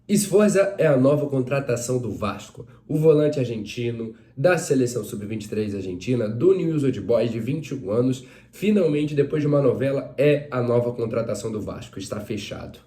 Sforza é a nova contratação do Vasco. O volante argentino da seleção sub-23 argentina, do Newell's Old Boys, de 21 anos, finalmente, depois de uma novela, é a nova contratação do Vasco. Está fechado.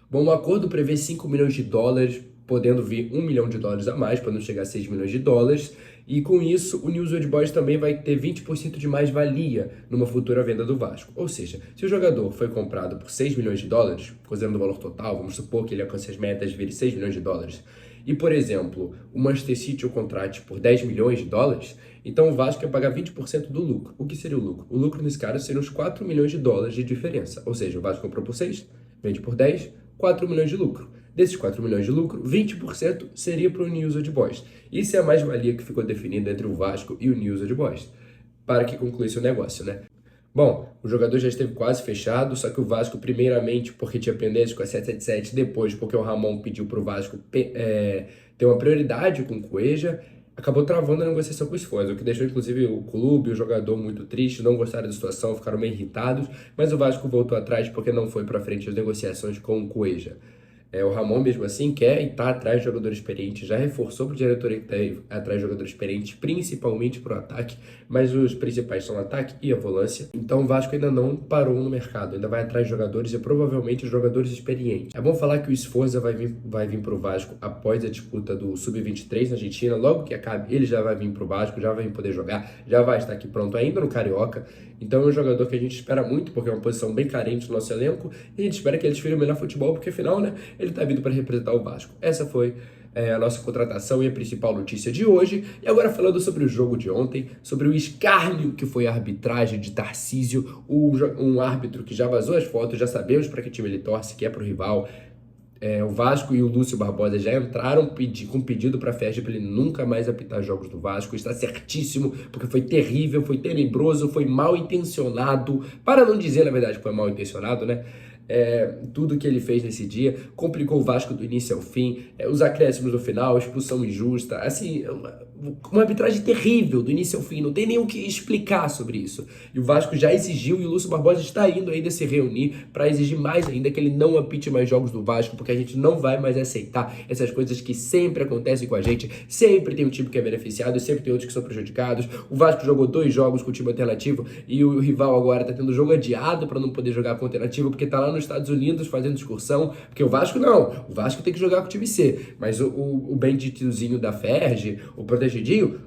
Bom, o acordo prevê 5 milhões de dólares, podendo vir 1 milhão de dólares a mais, para não chegar a 6 milhões de dólares. E com isso, o Newell's Old Boys também vai ter 20% de mais-valia numa futura venda do Vasco. Ou seja, se o jogador foi comprado por 6 milhões de dólares, considerando o valor total, vamos supor que ele alcance as metas e vire 6 milhões de dólares, e, por exemplo, o Manchester City o contrate por 10 milhões de dólares, então o Vasco ia pagar 20% do lucro. O que seria o lucro? O lucro nesse caso seria uns 4 milhões de dólares de diferença. Ou seja, o Vasco comprou por 6, vende por 10, 4 milhões de lucro. Desses 4 milhões de lucro, 20% seria para o Newell's Old Boys. Isso é a mais-valia que ficou definida entre o Vasco e o Newell's Old Boys, para que concluísse o negócio, né? Bom, o jogador já esteve quase fechado, só que o Vasco, primeiramente, porque tinha pendência com a 777, depois porque o Ramon pediu para o Vasco ter uma prioridade com o Cueja, acabou travando a negociação com o Sforza, o que deixou, inclusive, o clube e o jogador muito tristes, não gostaram da situação, ficaram meio irritados, mas o Vasco voltou atrás porque não foi para frente as negociações com o Cueja. O Ramon, mesmo assim, quer e está atrás de jogador experiente, já reforçou para o diretoria que está atrás de jogador experiente, principalmente para o ataque, mas os principais são o ataque e a volância. Então o Vasco ainda não parou no mercado, ainda vai atrás de jogadores e provavelmente jogadores experientes. É bom falar que o Sforza vai vir para o Vasco após a disputa do Sub-23 na Argentina, logo que acabe ele já vai vir para o Vasco, já vai poder jogar, já vai estar aqui pronto ainda no Carioca. Então é um jogador que a gente espera muito, porque é uma posição bem carente no nosso elenco, e a gente espera que ele desfile o melhor futebol, porque afinal, né, ele está vindo para representar o Vasco. Essa foi a nossa contratação e a principal notícia de hoje. E agora falando sobre o jogo de ontem, sobre o escárnio que foi a arbitragem de Tarcísio, um árbitro que já vazou as fotos, já sabemos para que time ele torce, que é para o rival. O Vasco e o Lúcio Barbosa já entraram com pedido para a FERJ para ele nunca mais apitar jogos do Vasco. Está certíssimo, porque foi terrível, foi tenebroso, foi mal intencionado. Para não dizer, na verdade, que foi mal intencionado, né? Tudo que ele fez nesse dia complicou o Vasco do início ao fim, os acréscimos no final, expulsão injusta, assim, uma arbitragem terrível do início ao fim, não tem nem o que explicar sobre isso. E o Vasco já exigiu, e o Lúcio Barbosa está indo ainda se reunir para exigir mais ainda que ele não apite mais jogos do Vasco, porque a gente não vai mais aceitar essas coisas que sempre acontecem com a gente, sempre tem um time que é beneficiado e sempre tem outros que são prejudicados. O Vasco jogou 2 jogos com o time alternativo e o rival agora está tendo jogo adiado para não poder jogar com o alternativo, porque está lá nos Estados Unidos fazendo excursão, porque o Vasco não, o Vasco tem que jogar com o time C, mas o benditozinho da FERJ, o protegidinho,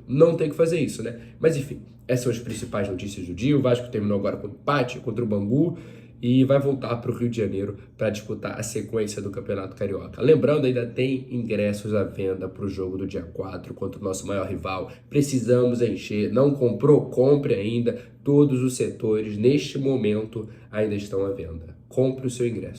não tem que fazer isso, né? Mas enfim, essas são as principais notícias do dia. O Vasco terminou agora com empate contra o Bangu e vai voltar para o Rio de Janeiro para disputar a sequência do Campeonato Carioca. Lembrando, ainda tem ingressos à venda para o jogo do dia 4 contra o nosso maior rival. Precisamos encher. Não comprou? Compre ainda. Todos os setores, neste momento, ainda estão à venda. Compre o seu ingresso.